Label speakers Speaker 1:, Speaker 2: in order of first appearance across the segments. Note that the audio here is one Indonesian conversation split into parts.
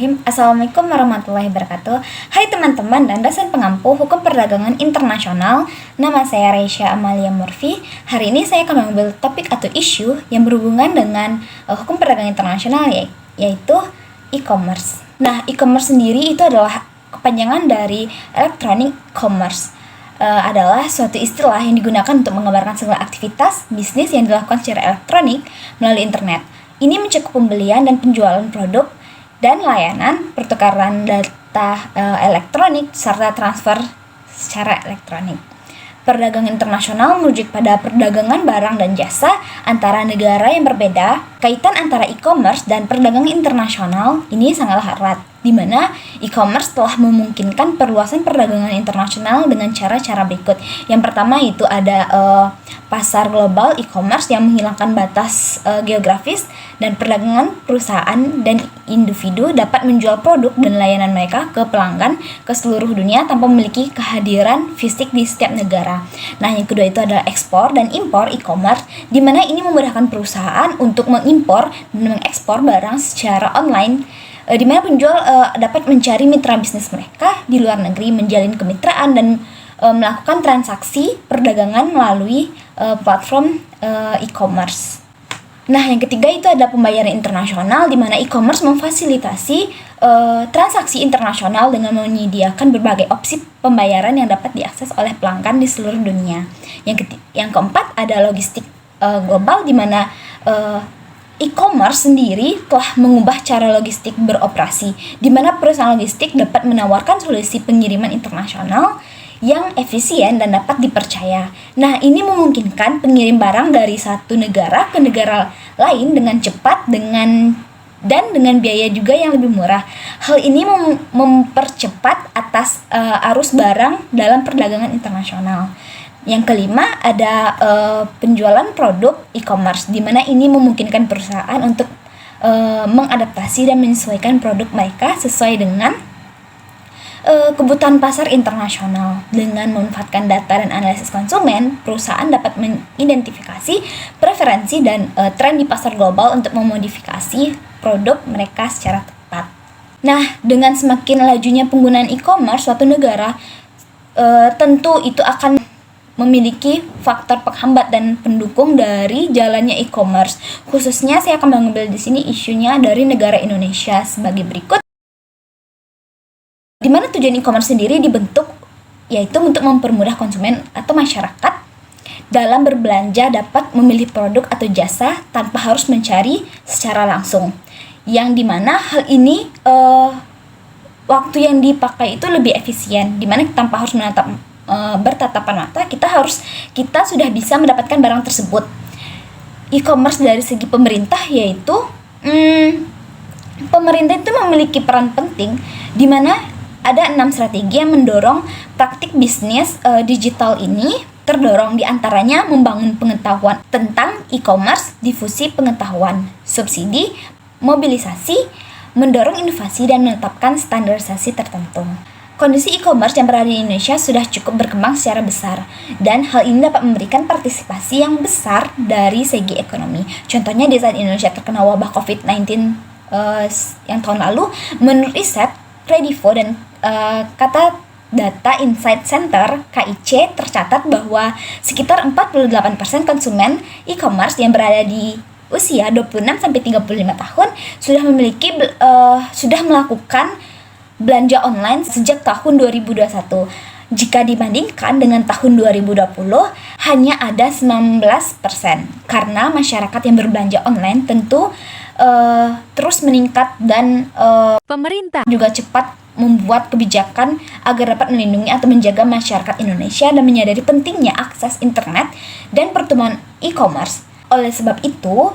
Speaker 1: Bismillahirrahmanirrahim. Assalamualaikum warahmatullahi wabarakatuh. Hai teman-teman dan dosen pengampu Hukum Perdagangan Internasional. Nama saya Reisha Amalia Murfi. Hari ini saya akan mengambil topik atau isu yang berhubungan dengan hukum perdagangan internasional, yaitu e-commerce. Nah, e-commerce sendiri itu adalah kepanjangan dari electronic commerce. Adalah suatu istilah yang digunakan untuk menggambarkan segala aktivitas bisnis yang dilakukan secara elektronik melalui internet. Ini mencakup pembelian dan penjualan produk dan layanan, pertukaran data elektronik, serta transfer secara elektronik. Perdagangan internasional merujuk pada perdagangan barang dan jasa antara negara yang berbeda. Kaitan antara e-commerce dan perdagangan internasional ini sangatlah erat, di mana e-commerce telah memungkinkan perluasan perdagangan internasional dengan cara-cara berikut. Yang pertama itu ada pasar global e-commerce yang menghilangkan batas geografis, dan perdagangan perusahaan dan individu dapat menjual produk dan layanan mereka ke pelanggan ke seluruh dunia tanpa memiliki kehadiran fisik di setiap negara. Nah, yang kedua itu adalah ekspor dan impor e-commerce, di mana ini memudahkan perusahaan untuk mengimpor dan mengekspor barang secara online, di mana penjual dapat mencari mitra bisnis mereka di luar negeri, menjalin kemitraan dan melakukan transaksi perdagangan melalui platform e-commerce. Nah, yang ketiga itu adalah pembayaran internasional, di mana e-commerce memfasilitasi transaksi internasional dengan menyediakan berbagai opsi pembayaran yang dapat diakses oleh pelanggan di seluruh dunia. Yang keempat ada logistik global, di mana e-commerce sendiri telah mengubah cara logistik beroperasi, di mana perusahaan logistik dapat menawarkan solusi pengiriman internasional yang efisien dan dapat dipercaya. Nah, ini memungkinkan pengirim barang dari satu negara ke negara lain dengan cepat dengan biaya juga yang lebih murah. Hal ini mempercepat arus barang dalam perdagangan internasional. Yang kelima ada penjualan produk e-commerce, di mana ini memungkinkan perusahaan untuk mengadaptasi dan menyesuaikan produk mereka sesuai dengan kebutuhan pasar internasional. Dengan memanfaatkan data dan analisis konsumen, perusahaan dapat mengidentifikasi preferensi dan tren di pasar global untuk memodifikasi produk mereka secara tepat. Nah, dengan semakin lajunya penggunaan e-commerce suatu negara, tentu itu akan memiliki faktor penghambat dan pendukung dari jalannya e-commerce. Khususnya saya akan mengambil di sini isunya dari negara Indonesia sebagai berikut. Di mana tujuan e-commerce sendiri dibentuk yaitu untuk mempermudah konsumen atau masyarakat dalam berbelanja dapat memilih produk atau jasa tanpa harus mencari secara langsung. Yang dimana hal ini waktu yang dipakai itu lebih efisien, dimana tanpa harus bertatapan mata kita sudah bisa mendapatkan barang tersebut. E-commerce dari segi pemerintah yaitu pemerintah itu memiliki peran penting, di mana ada 6 strategi yang mendorong praktik bisnis digital ini. Terdorong diantaranya membangun pengetahuan tentang e-commerce, difusi pengetahuan, subsidi, mobilisasi, mendorong inovasi, dan menetapkan standarisasi tertentu. Kondisi e-commerce yang berada di Indonesia sudah cukup berkembang secara besar, dan hal ini dapat memberikan partisipasi yang besar dari segi ekonomi. Contohnya di saat Indonesia terkena wabah COVID-19 yang tahun lalu, menurut riset Kredivo dan kata Data Insight Center (KIC) tercatat bahwa sekitar 48% konsumen e-commerce yang berada di usia 26 sampai 35 tahun sudah melakukan belanja online sejak tahun 2021. Jika dibandingkan dengan tahun 2020, hanya ada 19%. Karena masyarakat yang berbelanja online tentu terus meningkat, dan pemerintah juga cepat membuat kebijakan agar dapat melindungi atau menjaga masyarakat Indonesia dan menyadari pentingnya akses internet dan pertumbuhan e-commerce. Oleh sebab itu,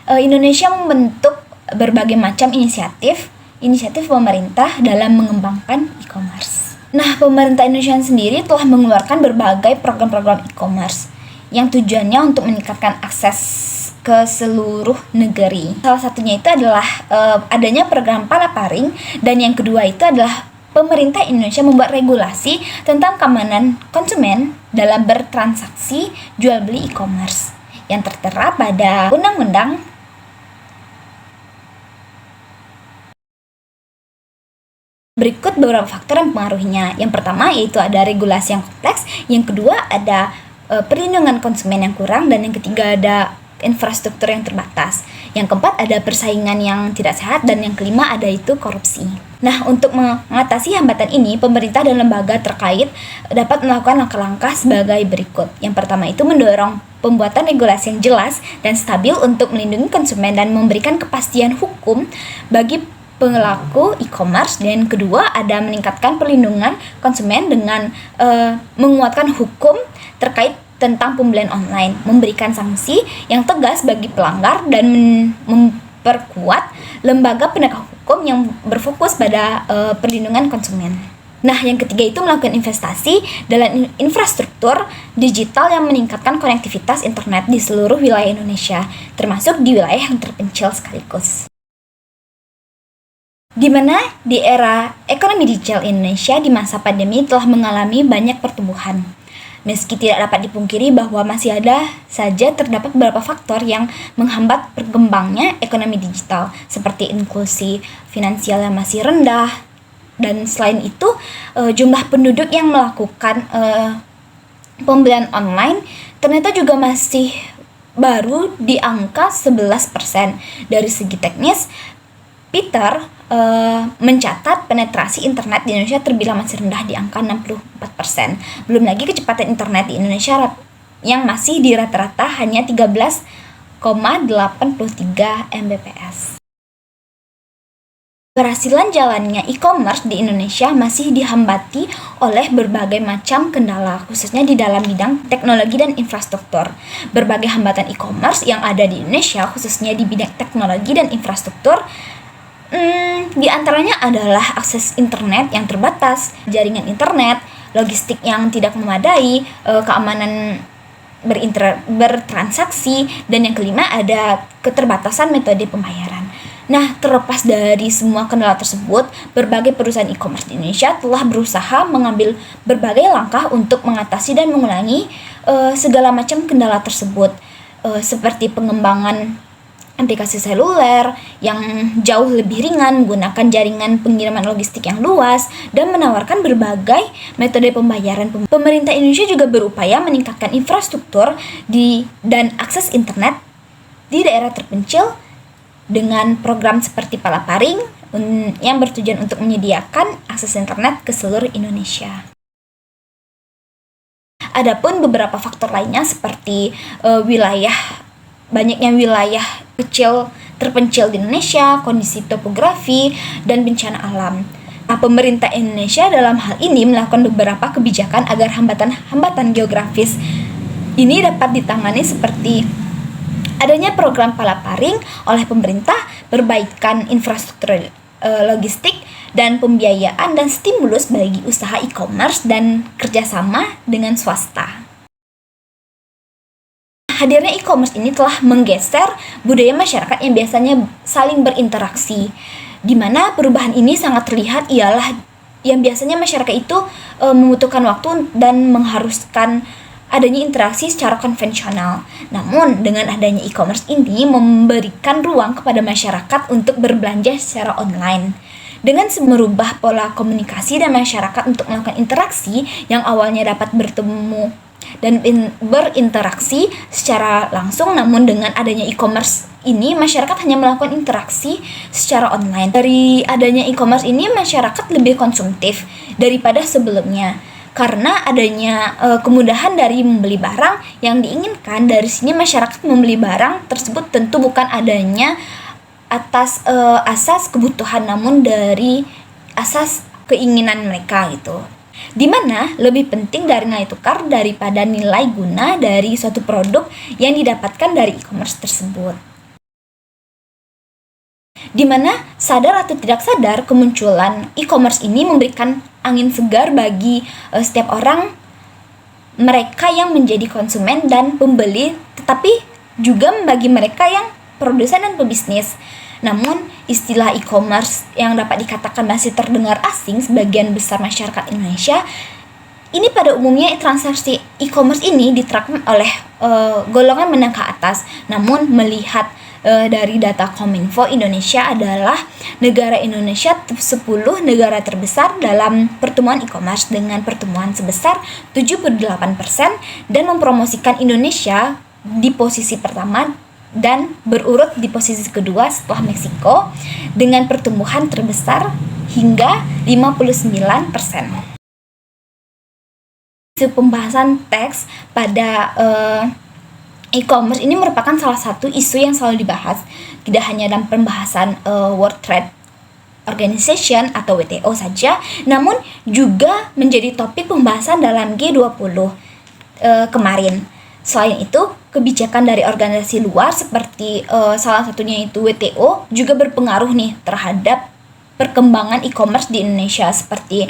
Speaker 1: Indonesia membentuk berbagai macam inisiatif pemerintah dalam mengembangkan e-commerce. Nah, pemerintah Indonesia sendiri telah mengeluarkan berbagai program-program e-commerce yang tujuannya untuk meningkatkan akses ke seluruh negeri. Salah satunya itu adalah adanya program Palaparing, dan yang kedua itu adalah pemerintah Indonesia membuat regulasi tentang keamanan konsumen dalam bertransaksi jual beli e-commerce yang tertera pada Undang-Undang Berikut beberapa faktor yang mempengaruhinya. Yang pertama yaitu ada regulasi yang kompleks, yang kedua ada perlindungan konsumen yang kurang, dan yang ketiga ada infrastruktur yang terbatas. Yang keempat ada persaingan yang tidak sehat, dan yang kelima ada itu korupsi. Nah, untuk mengatasi hambatan ini, pemerintah dan lembaga terkait dapat melakukan langkah-langkah sebagai berikut. Yang pertama itu mendorong pembuatan regulasi yang jelas dan stabil untuk melindungi konsumen dan memberikan kepastian hukum bagi pelaku e-commerce. Dan kedua ada meningkatkan perlindungan konsumen dengan menguatkan hukum terkait tentang pembelian online, memberikan sanksi yang tegas bagi pelanggar, dan memperkuat lembaga penegak hukum yang berfokus pada perlindungan konsumen. Nah, yang ketiga itu melakukan investasi dalam infrastruktur digital yang meningkatkan konektivitas internet di seluruh wilayah Indonesia, termasuk di wilayah yang terpencil sekaligus. Di mana di era ekonomi digital Indonesia di masa pandemi telah mengalami banyak pertumbuhan. Meski tidak dapat dipungkiri bahwa masih ada saja terdapat beberapa faktor yang menghambat perkembangnya ekonomi digital, seperti inklusi finansial yang masih rendah, dan selain itu jumlah penduduk yang melakukan pembelian online ternyata juga masih baru di angka 11%. Dari segi teknis, Peter mencatat penetrasi internet di Indonesia terbilang masih rendah di angka 64%. Belum lagi kecepatan internet di Indonesia yang masih di rata-rata hanya 13,83 Mbps. Keberhasilan jalannya e-commerce di Indonesia masih dihambati oleh berbagai macam kendala, khususnya di dalam bidang teknologi dan infrastruktur. Berbagai hambatan e-commerce yang ada di Indonesia, khususnya di bidang teknologi dan infrastruktur, di antaranya adalah akses internet yang terbatas, jaringan internet, logistik yang tidak memadai, keamanan bertransaksi, dan yang kelima ada keterbatasan metode pembayaran. Nah, terlepas dari semua kendala tersebut, berbagai perusahaan e-commerce di Indonesia telah berusaha mengambil berbagai langkah untuk mengatasi dan mengulangi segala macam kendala tersebut, seperti pengembangan aplikasi seluler yang jauh lebih ringan, menggunakan jaringan pengiriman logistik yang luas, dan menawarkan berbagai metode pembayaran. Pemerintah Indonesia juga berupaya meningkatkan infrastruktur dan akses internet di daerah terpencil dengan program seperti Palaparing yang bertujuan untuk menyediakan akses internet ke seluruh Indonesia. Adapun beberapa faktor lainnya seperti banyaknya wilayah kecil terpencil di Indonesia, kondisi topografi, dan bencana alam. Nah, pemerintah Indonesia dalam hal ini melakukan beberapa kebijakan agar hambatan geografis ini dapat ditangani, seperti adanya program Palaparing oleh pemerintah, perbaikan infrastruktur logistik dan pembiayaan, dan stimulus bagi usaha e-commerce dan kerjasama dengan swasta. Hadirnya e-commerce ini telah menggeser budaya masyarakat yang biasanya saling berinteraksi, di mana perubahan ini sangat terlihat ialah yang biasanya masyarakat itu membutuhkan waktu dan mengharuskan adanya interaksi secara konvensional. Namun dengan adanya e-commerce ini memberikan ruang kepada masyarakat untuk berbelanja secara online. Dengan merubah pola komunikasi dan masyarakat untuk melakukan interaksi yang awalnya dapat bertemu dan berinteraksi secara langsung, namun dengan adanya e-commerce ini masyarakat hanya melakukan interaksi secara online. Dari adanya e-commerce ini masyarakat lebih konsumtif daripada sebelumnya, karena adanya kemudahan dari membeli barang yang diinginkan. Dari sini masyarakat membeli barang tersebut tentu bukan adanya atas asas kebutuhan, namun dari asas keinginan mereka gitu. Dimana lebih penting dari nilai tukar daripada nilai guna dari suatu produk yang didapatkan dari e-commerce tersebut. Dimana sadar atau tidak sadar kemunculan e-commerce ini memberikan angin segar bagi setiap orang, mereka yang menjadi konsumen dan pembeli, tetapi juga bagi mereka yang produsen dan pebisnis. Namun, istilah e-commerce yang dapat dikatakan masih terdengar asing sebagian besar masyarakat Indonesia, ini pada umumnya transaksi e-commerce ini diterapkan oleh golongan menengah atas. Namun, melihat dari data Kominfo, Indonesia adalah negara Indonesia 10 negara terbesar dalam pertumbuhan e-commerce dengan pertumbuhan sebesar 78% dan mempromosikan Indonesia di posisi pertama dan berurut di posisi kedua setelah Meksiko dengan pertumbuhan terbesar hingga 59%. Pembahasan teks pada e-commerce ini merupakan salah satu isu yang selalu dibahas, tidak hanya dalam pembahasan World Trade Organization atau WTO saja, namun juga menjadi topik pembahasan dalam G20 kemarin. Selain itu, kebijakan dari organisasi luar seperti salah satunya itu WTO juga berpengaruh nih terhadap perkembangan e-commerce di Indonesia, seperti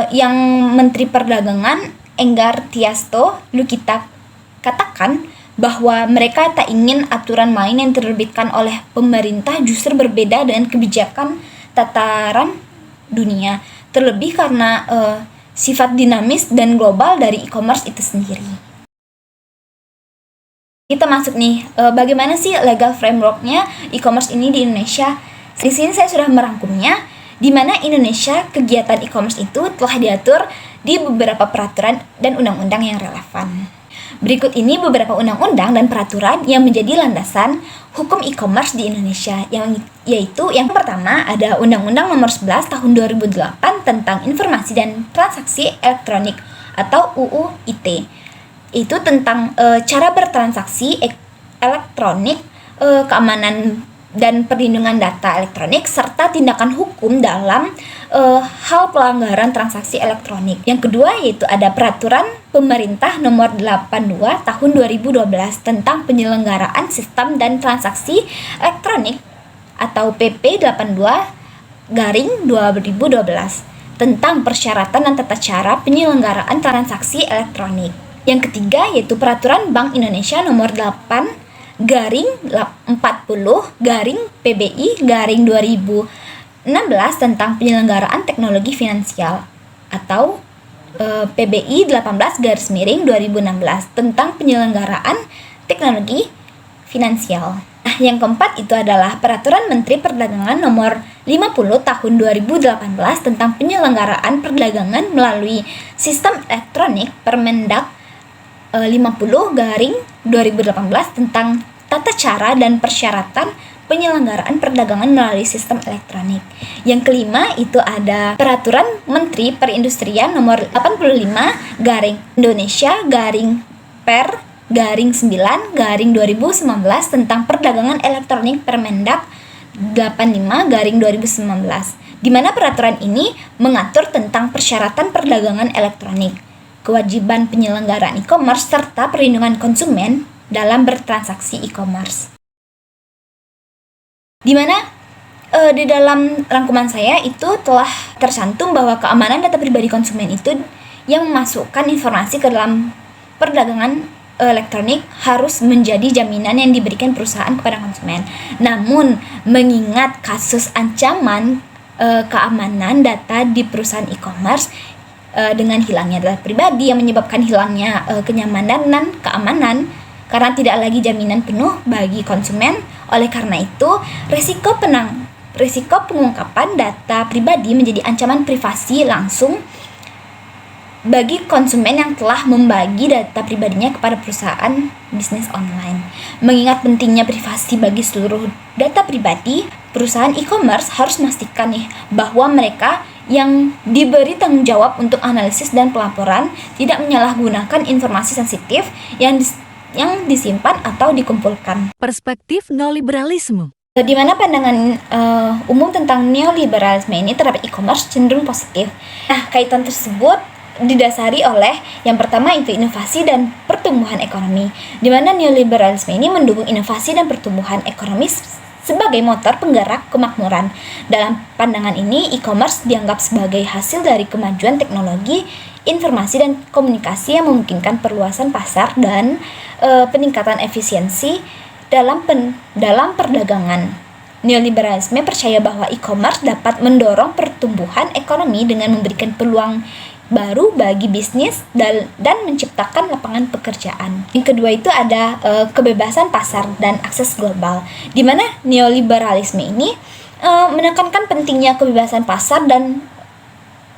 Speaker 1: yang Menteri Perdagangan Enggar Tiasto Lukita katakan bahwa mereka tak ingin aturan main yang diterbitkan oleh pemerintah justru berbeda dengan kebijakan tataran dunia, terlebih karena sifat dinamis dan global dari e-commerce itu sendiri. Kita masuk nih, bagaimana sih legal frameworknya e-commerce ini di Indonesia? Di sini saya sudah merangkumnya, di mana Indonesia kegiatan e-commerce itu telah diatur di beberapa peraturan dan undang-undang yang relevan. Berikut ini beberapa undang-undang dan peraturan yang menjadi landasan hukum e-commerce di Indonesia, yaitu yang pertama ada Undang-Undang Nomor 11 Tahun 2008 tentang Informasi dan Transaksi Elektronik atau UU ITE. Itu tentang cara bertransaksi elektronik, keamanan dan perlindungan data elektronik, serta tindakan hukum dalam hal pelanggaran transaksi elektronik. Yang kedua yaitu ada Peraturan Pemerintah Nomor 82 Tahun 2012 tentang Penyelenggaraan Sistem dan Transaksi Elektronik atau PP 82/2012 tentang persyaratan dan tata cara penyelenggaraan transaksi elektronik. Yang ketiga yaitu Peraturan Bank Indonesia Nomor 8/PBI/2016 tentang penyelenggaraan teknologi finansial atau PBI 18/2016 tentang penyelenggaraan teknologi finansial. Nah, yang keempat itu adalah Peraturan Menteri Perdagangan Nomor 50 Tahun 2018 tentang penyelenggaraan perdagangan melalui sistem elektronik Permendak 50/2018 tentang tata cara dan persyaratan penyelenggaraan perdagangan melalui sistem elektronik. Yang kelima itu ada Peraturan Menteri Perindustrian Nomor 85/Per/9/2019 tentang perdagangan elektronik Permendak 85/2019, di mana peraturan ini mengatur tentang persyaratan perdagangan elektronik, kewajiban penyelenggaraan e-commerce, serta perlindungan konsumen dalam bertransaksi e-commerce. Di mana di dalam rangkuman saya itu telah tercantum bahwa keamanan data pribadi konsumen itu yang memasukkan informasi ke dalam perdagangan elektronik harus menjadi jaminan yang diberikan perusahaan kepada konsumen. Namun, mengingat kasus ancaman keamanan data di perusahaan e-commerce dengan hilangnya data pribadi yang menyebabkan hilangnya kenyamanan dan keamanan karena tidak lagi jaminan penuh bagi konsumen. Oleh karena itu, risiko pengungkapan data pribadi menjadi ancaman privasi langsung bagi konsumen yang telah membagi data pribadinya kepada perusahaan bisnis online. Mengingat pentingnya privasi bagi seluruh data pribadi, perusahaan e-commerce harus memastikan nih bahwa mereka yang diberi tanggung jawab untuk analisis dan pelaporan tidak menyalahgunakan informasi sensitif yang disimpan atau dikumpulkan.
Speaker 2: Perspektif neoliberalisme.
Speaker 1: Di mana pandangan umum tentang neoliberalisme ini terhadap e-commerce cenderung positif. Nah, kaitan tersebut didasari oleh yang pertama itu inovasi dan pertumbuhan ekonomi, di mana neoliberalisme ini mendukung inovasi dan pertumbuhan ekonomi sebagai motor penggerak kemakmuran. Dalam pandangan ini, e-commerce dianggap sebagai hasil dari kemajuan teknologi, informasi dan komunikasi yang memungkinkan perluasan pasar dan peningkatan efisiensi dalam perdagangan. Neoliberalisme percaya bahwa e-commerce dapat mendorong pertumbuhan ekonomi dengan memberikan peluang baru bagi bisnis dan menciptakan lapangan pekerjaan. Yang kedua itu ada kebebasan pasar dan akses global, di mana neoliberalisme ini menekankan pentingnya kebebasan pasar dan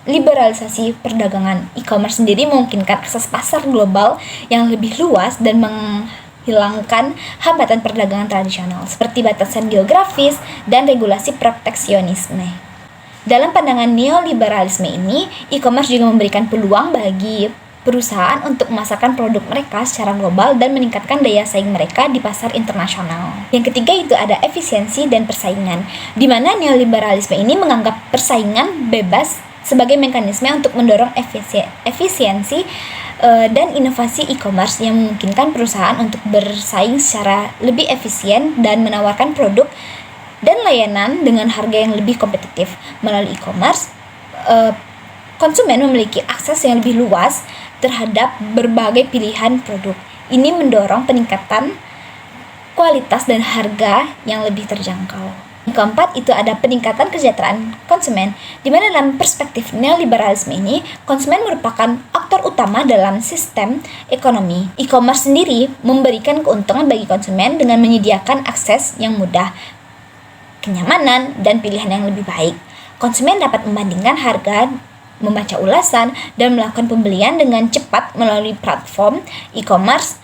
Speaker 1: liberalisasi perdagangan. E-commerce sendiri memungkinkan akses pasar global yang lebih luas dan menghilangkan hambatan perdagangan tradisional seperti batasan geografis dan regulasi proteksionisme. Dalam pandangan neoliberalisme ini, e-commerce juga memberikan peluang bagi perusahaan untuk memasarkan produk mereka secara global dan meningkatkan daya saing mereka di pasar internasional. Yang ketiga itu ada efisiensi dan persaingan, di mana neoliberalisme ini menganggap persaingan bebas sebagai mekanisme untuk mendorong efisiensi dan inovasi e-commerce yang memungkinkan perusahaan untuk bersaing secara lebih efisien dan menawarkan produk dan layanan dengan harga yang lebih kompetitif. Melalui e-commerce, konsumen memiliki akses yang lebih luas terhadap berbagai pilihan produk. Ini mendorong peningkatan kualitas dan harga yang lebih terjangkau. Yang keempat itu ada peningkatan kesejahteraan konsumen, di mana dalam perspektif neoliberalisme ini, konsumen merupakan aktor utama dalam sistem ekonomi. E-commerce sendiri memberikan keuntungan bagi konsumen dengan menyediakan akses yang mudah, kenyamanan, dan pilihan yang lebih baik. Konsumen dapat membandingkan harga, membaca ulasan, dan melakukan pembelian dengan cepat melalui platform e-commerce